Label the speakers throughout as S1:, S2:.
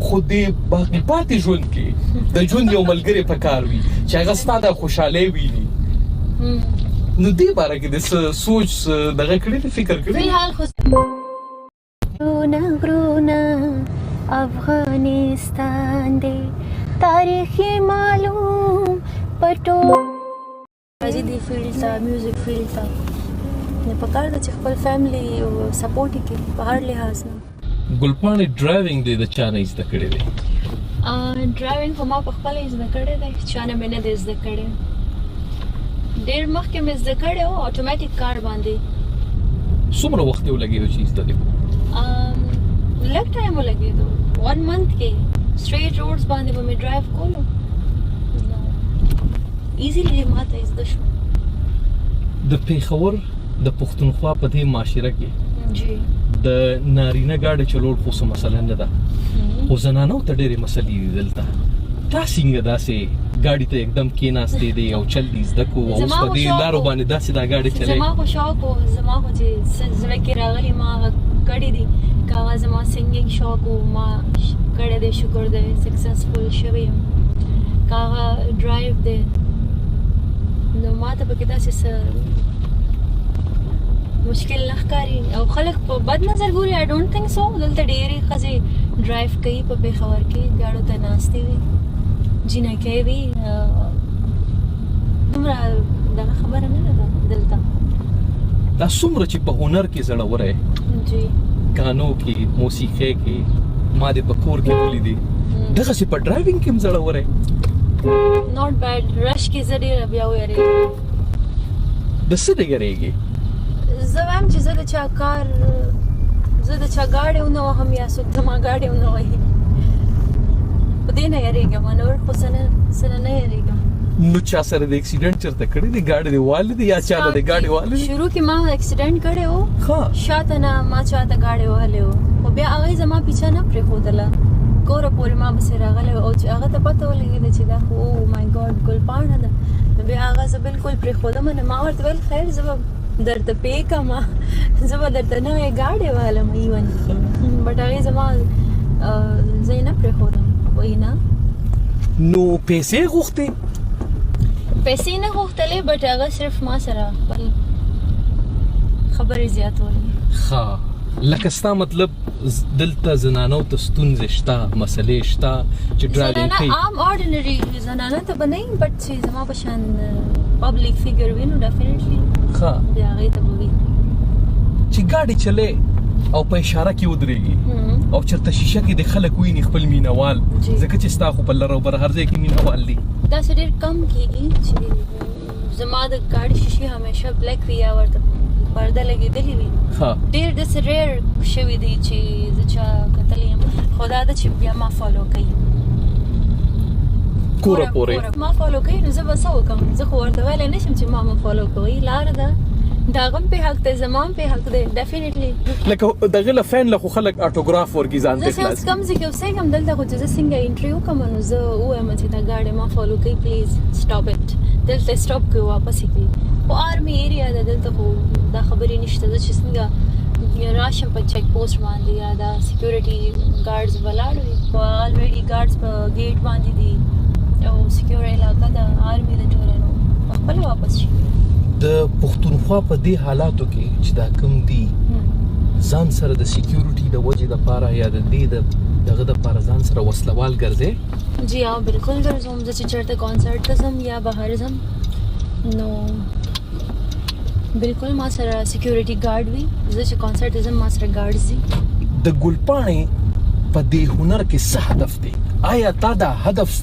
S1: خو د باقي پاتې ژوند کې د ژوند یو ملګری پکار وي چې هغه ستا د خوشحالۍ ویني نو دې باره کې د سوچ دغه کړی دی فکر کړی
S2: فی الحال خو غرونه افغانستان دی تاریخي معلوم پټو راځي دی فیلډ ته میوزیک فیلډ ته نه پکار د خپل فیملی او سپورټ کې په هر لحاظ نه
S1: ګلپاڼې ډرایوینګ دې د چا نه زده کړی دی
S2: ډرایوینګ خو ما په خپل زده کړی دی چا نه مې نه دی زده کړی ډېر مخکې مې زده کړی و اټومیټیک کار باندې
S1: څومره وخت یې ولګېدو چې زده کړې
S2: لږ ټایم ولګېدو 1 month کې straight roads باندې به مې ډرایو کولو ایزیلی ما ته زده شو
S1: د پېښور د پښتونخوا په دې معاشره کې
S2: جی
S1: د نارینه ګاډي چلول خو څه مسله نه ده خو زنانو ته ډېرې مسلې دي دلته تا څنګه داسې ګاډي ته एकदम کېناستې دی او چل دي زده کو او اوس په دې لارو باندې داسې دا ګاډي چلې
S2: زما خو شوق و زما خو چې زړه کې راغلی ما کړی دي که هغه زما سنګینګ شوق و ما کړی دی شکر دی سکسسفل شوی یم که هغه ډرایو دی نو ما ته پکې داسې څه مشکل نه ښکاري او خلک په بد نظر ګوري آی ډونټ تھنک سو دلته ډېرې ښځې ډرایو کوي په پېښور کې ګاډو ته ناستې وي جینکۍ وي دومره دغه خبره نه ده دلته
S1: دا څومره چې په هنر کې زړوره یې
S2: جی
S1: ګانو کې موسیقۍ کې ما دې په کور کې ولیدې دغسې په ډرایوینګ کې هم زړوره یې
S2: ناٹ بیډ رش کې زه ډېره بیا ویرېږم
S1: د څه نه یېرېږې
S2: زه وایم چې زه د چا کار زه د چا ګاډی ونه وهم یا څوک زما ګاډی ونه وهي په دې نه یېرېږم نور خو څه نه یېرېږم
S1: نو چا سره د اکسیډنټ چېرته کړی دی ګاډی دې والدی یا چا د ګاډی والدی
S2: شروع کې ما اکسیډنټ کړی و
S1: ښه
S2: شاته نه ما چاته ګاډی وهلی و خو بیا هغې زما پیچه نه پرېښودله کوره پورې ما پسې راغلی او چې هغه ته پته ولګېده چې دا خو او مای ګاډ ګلپاڼه ده نو بیا هغه زه بالکل پرېښودم نه ما ورته ویل خیر زه به درته پې کړم زه به درته نوې ګاډی والم ایون بټ هغې زما زه یې نه پرېښودم وایي نه
S1: نو پیسې غوښتې
S2: پیسې نه غوښتلې بټ هغه صرف ما سره خپل خبرې زیاتولې
S1: ښه لکه ستا مطلب دلته زنانو ته ستونزې شته مسلې شته چې ډرایوینګ کوي
S2: عام آرډینري زنانه ته به نه یم بټ چې زما په شان پبلیک فیګر وي نو ډیفینټلی
S1: ښه
S2: د هغې ته به وي
S1: چې ګاډي چلې او په اشاره کې ودرېږي او چېرته شیشه کې د خلک ویني خپل مینهوال ځکه چې ستا خو په لر او بر هر ځای کې مینهوال دي
S2: داسې ډېر کم کېږي چې زما د ګاډي شیشې همیشه بلیک وي یا ورته پرده لګېدلې وي ډېر داسې ریئر شوي دي چې زه چا کتلی یم خو دا ده چې بیا ما فالو کوي
S1: کوره پورې
S2: ما فالو کوي نو زه به څه وکړم زه خو ورته ویلی نه شم چې ما فالو کوي لاره ده د هغه هم پې حق دی زما هم پې حق دی ډیفینټلی
S1: لکه دغه له فین له خو خلک اټوګراف ورکړي ځان ته
S2: زه اوس کم ځای کې اوسېږم دلته خو چې زه څنګه انټرویو کوم نو زه ووایم چې دا ګاډی ما فالو کوي پلیز سټاپ اټ دلته سټاپ کوي واپس یې کوي خو آرمي ایریا ده دلته خو دا خبرې نشته زه چې څنګه راشم په چیک پوسټ باندې یا دا سیکیورټي ګارډز ولاړ وي خو الریډي ګارډز په ګیټ باندې دي او سیکیور علاقه ده آرمي د ټوله نو خپل واپس شي
S1: د پښتونخوا په دې حالاتو کې چې دا کم دي ځان سره د سیکیورټي د وجې دپاره یا د دې دغه دپاره ځان سره وسلوال ګرځې
S2: جی ها بالکل ګرځم زه چې چېرته کانسرټ ته ځم یا بهر ځم نو بالکل ما سره سیکیورټي ګارډ وي زه چې کانسرټ ته ځم ما سره ګارډز دي
S1: د ګلپاڼې په دې هنر کې څه هدف دی آیا تا دا هدف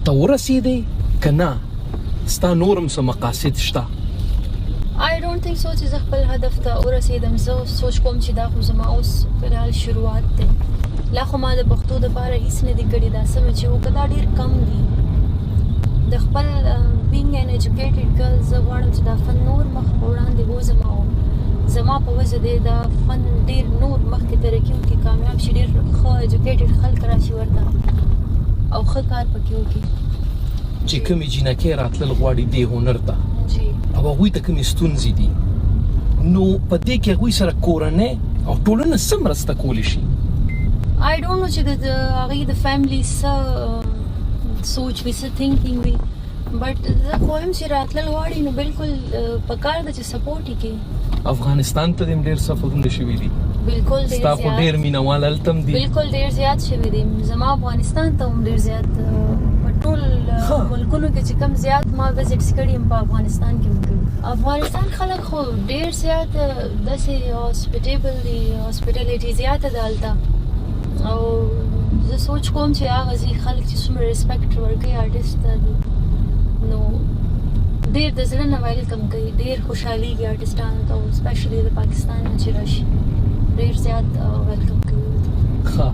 S1: ته ورسېدی که نه ستا نور هم څه مقاصد شته
S2: آی ډونټ تھنک سو چې زه خپل هدف ته ورسېدم زه سوچ کوم چې دا خو زما اوس فلحال شروعات دی لا خو ما د پښتو دپاره هېڅ نه دي کړي دا څه مې چې وکړه دا ډېر کم دي د خپل بینګ این ایجوکیټډ ګرل زه غواړم چې دا فن نور مخ په وړاندې وځم او زما په وجه دی دا فن ډېر نور مخکې ترقي وکړي کامیاب شي ډېر ښه ایجوکیټډ خلک راشي ورته او ښه کار پکې وکړي
S1: چې کومې جینکۍ راتلل غواړي دې هنر ته
S2: جی
S1: او هغوی ته کومې ستونزې دي نو په دې کې هغوی سره کورنۍ او ټولنه څه مرسته کولی شي
S2: I don't know چې د هغې د فیملی څه سوچ وي څه تھینکینګ وي بټ زه خو هم چې راتلل غواړي نو بالکل پکار ده چې سپورټ یې کوي
S1: افغانستان ته دې ډېر سفرونه شوي دي
S2: بالکل
S1: ستا خو ډېر مینهوال هلته هم دي
S2: بالکل ډېر زیات شوي دي زما افغانستان ته هم ډېر زیات په ټول ملکونو کې چې کم زیات ما وزټس کړي یم په افغانستان کې هم کړي افغانستان خلک خو ډېر زیات داسې هاسپټیبل دي هاسپټیلیټي زیاته ده هلته او زه سوچ کوم چې هغه ځي خلک چې څومره ریسپیکټ ورکوي آرټسټ ته نو ډېر د زړه نه ویلکم کوي ډېر خوشحالېږي آرټسټانو ته سپیشلی د پاکستان نه چې راشي ډېر زیات ویلکم کوي
S1: ښه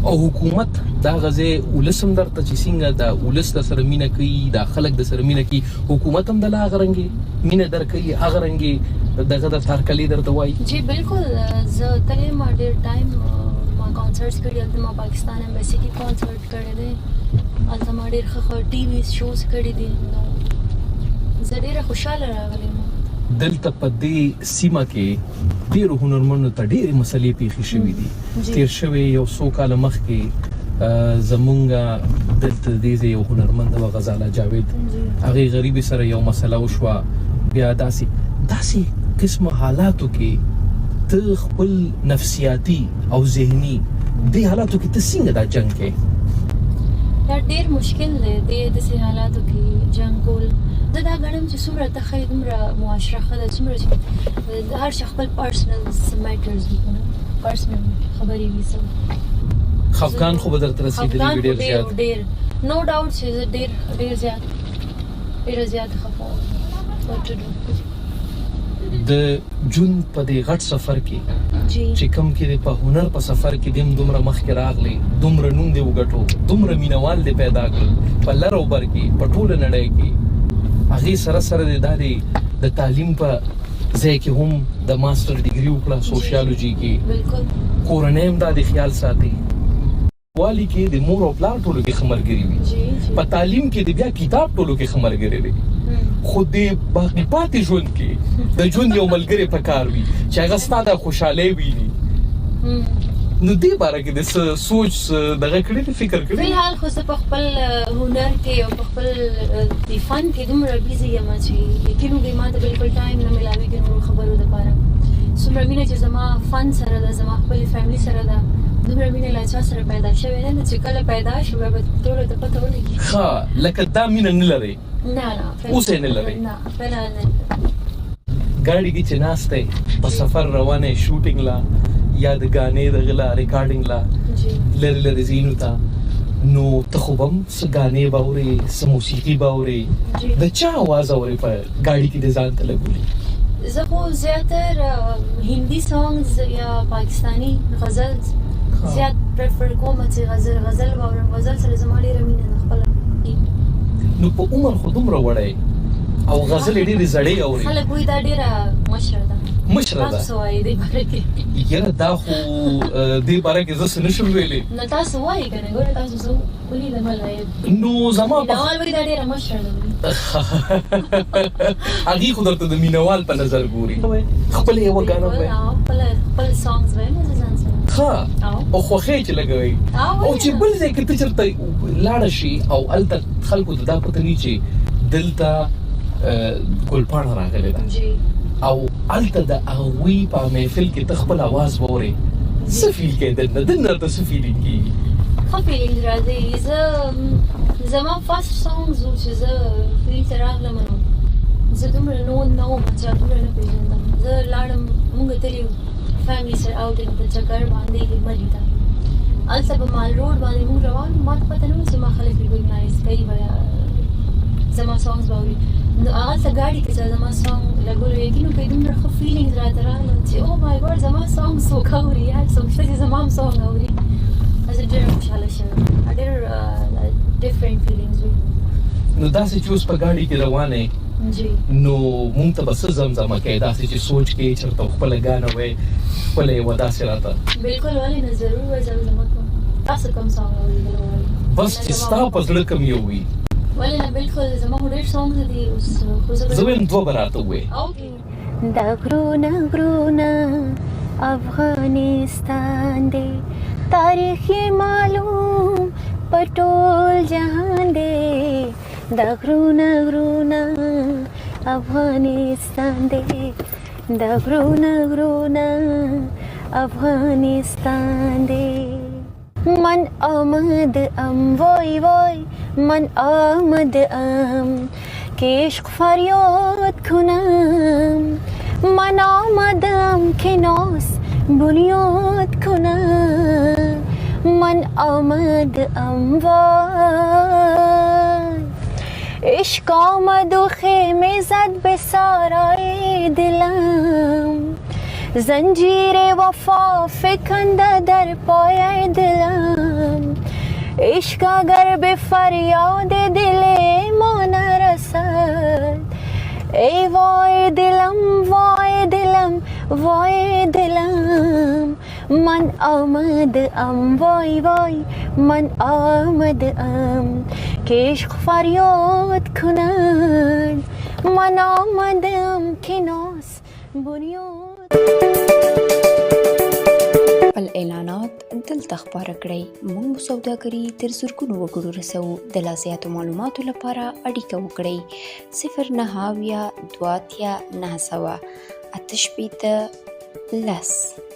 S1: او حکومت دا غځې ولس هم درته چې څنګه د ولس د سره مینه کوي دا خلک د سره مینه کوي حکومت هم دله هغه رنګې مینه درکوي هغه رنګې دغه د تارکلي درته وایي
S2: جی بالکل زه تللی ما ډېر ټایم ما کانسرټس کړي هلته ما پاکستان امبیسي کې کانسرټ کړی دی هلته ما ډېر ښه ښه ټي وي شوز کړي دي نو زه ډېره خوشحاله راغلی یم
S1: دلته په دې سیمه کې ډېرو هنرمندو ته ډېرې مسلې پیښې شوي دي تېر شوی یو څو کاله مخکې زمونږ دلته دې ځای یو هنرمند و غزاله جاوید هغې غریبې سره یو مسله وشوه بیا داسې قسمه حالاتو کې ته خپل نفسیاتي او ذهني دې حالاتو کې ته څنګه دا جنګ کوې
S2: دا ډېر مشکل دی داسې حالاتو کې جنګ کول زه دا ګڼم چې څومره ته ښه دومره معاشره ښه ده څومره چې هر چا خپل پرسنل میټرز وي پرسنل خبرې وي څه
S1: خفګان خو به درته رسېدلي وي ډېر زیات
S2: ډېر نو ډاوټ چې زه ډېر زیات ډېره زیات خفه وم
S1: د جون په دې غټ سفر کې
S2: جی
S1: چې کوم کې په هنر په سفر کې دیم دومره مخکې راغلی دومره نوم دی وګټو دومره مینوال دی پیدا کړل په لر او بر کې په ټوله نړۍ کې هغې سره د تعلیم په ځای کې هم د ماسټر ډیګري وکړه سوشیالوجي کې
S2: بالکل
S1: کورنۍ هم دا د خیال ساتي والی کې د مور او پلار ټولو کې ښه ملګري وي په تعلیم کې د بیا کتاب ټولو کې ښه ملګري وي خو د باقي پاتې ژوند کې د ژوند یو ملګری پکار وي چې هغه ستا د خوشحالۍ ویني نو دې باره کې د سوچ دغه کړی دی فکر کړی
S2: فلحال خو زه په خپل هنر کې او په خپل فن کې دومره بیزي یم چې یقین وکړئ ما ته بالکل ټایم نه میلاویږي نورو خبرو دپاره څومره مینه چې زما فن سره ده زما خپل فیملي سره ده دومره مینه له چا سره پیدا شوې نه چې کله پیدا شو بیا به ټولو ته پته ولګي
S1: ښه لکه دا مینه نه لرئ
S2: نه
S1: اوس یې نه لرئ
S2: نه فلحال نه
S1: ګاډي کې چې ناست دی په سفر روانه شوټینګ لا یا د غانې دغه لا ریکارډینګ لا لري لري زینو ته نو ته خو هم څه غانې به اورې څه موسیقي به اورې د چا اواز اورې په ګاډي کې د ځان ته لګولې
S2: زه خو زیاتر هندي سانګز یا پاکستانی غزل زیات پریفر کوم چې غزل واورم غزل سره زما ډېره مینه ده خپله
S1: نو په عمر خو دومره وړی او غزل ډېرې زړې اورې
S2: خلک وایي دا ډېره مشره ده
S1: تاسو
S2: څه وایي دې باره کې
S1: یاره دا خو دې باره کې زه څه نشم ویلی
S2: نو تاسو وایي که نه ګوره تاسو څه ولیدم
S1: نو زما
S2: مینهوال وایي دا ډېره مشره ده
S1: هغې خو درته د مینهوال په نظر ګوري خپله یوه ګانه وایي
S2: خپل سانګز وایم زه ځان سره
S1: ښه او خوښۍ چې لګوئ او چې بل ځای کې ته چېرته لاړه شي او هلته خلکو ته دا پته نه وي چې دلته ګلپاڼه راغلې ده او هلته د هغوی په محفل کې ته خپل اواز واورې څه فیل کوې دننه ته څه فیلینګ کېږي
S2: ښه فیلینګ راځي زما فرست سانګز و چې زه فیلډ ته راغلم نو زه دومره نه وم چا دومره نه پېژندم زه لاړم مونږ تللي یو فیملي سره آوټینګ ته چکر باندې ملي ته هلته په مال روډ باندې مونږ روان ما ته پته نه وه چې ما خلک ریکګنایز کوي به زما سانګز به اوري نو هغلته ګاډي کې چې زما سانګ لګولو یقین وکړئ دومره ښه فیلینګز راته راغلل چې او مای ګاډ زما سانګ څوک اوري یار څوک شته چې زما هم سانګ اوري زه ډېره خوشحاله شوم ډېر ډفرنټ فیلینګز وي
S1: نو داسې چې اوس په ګاډي کې روانې نو مونږ ته به څه زمزمه کوې داسې چې سوچ کې چېرته خپله ګانه وی خپله یې وه داسې راته
S2: بالکل ولې نه ضرور به زمزمه کوم تاسو کوم سانګ اورېدلی غواړئ
S1: بس چې ستا په زړه کوم یو وي
S2: ولې نه بالکل زما خو ډېر سانګز دي اوس خو
S1: زه وایم دوه به راته ووایې
S2: دا غرونه افغانستان دی تاریخ معلوم پټول جهان دی د غرونه غرونه افغانستان دی د غرونه غرونه افغانستان دی من آمد ام وای وای من آمد ام که عشق فریاد کنم من آمدم که ناز بنیاد کنم من آمدم وای عشق آمد و خیمه زد به سارای دلم زنجیر وفا فکنده در پای دلم عشق اگر به فریاد دل ما نرسد ای وای دلم وای دلم وای دلم من آمدم وای وای من آمدم که عشق فریاد کنن من آمدم که ناز بنیاد
S3: خپل اعلانات دلته خپاره کړئ. موږ سوداګري تر زرګونو وګړو رسوو. د لا زیاتو معلوماتو لپاره اړیکه وکړئ 09 2 9 9 10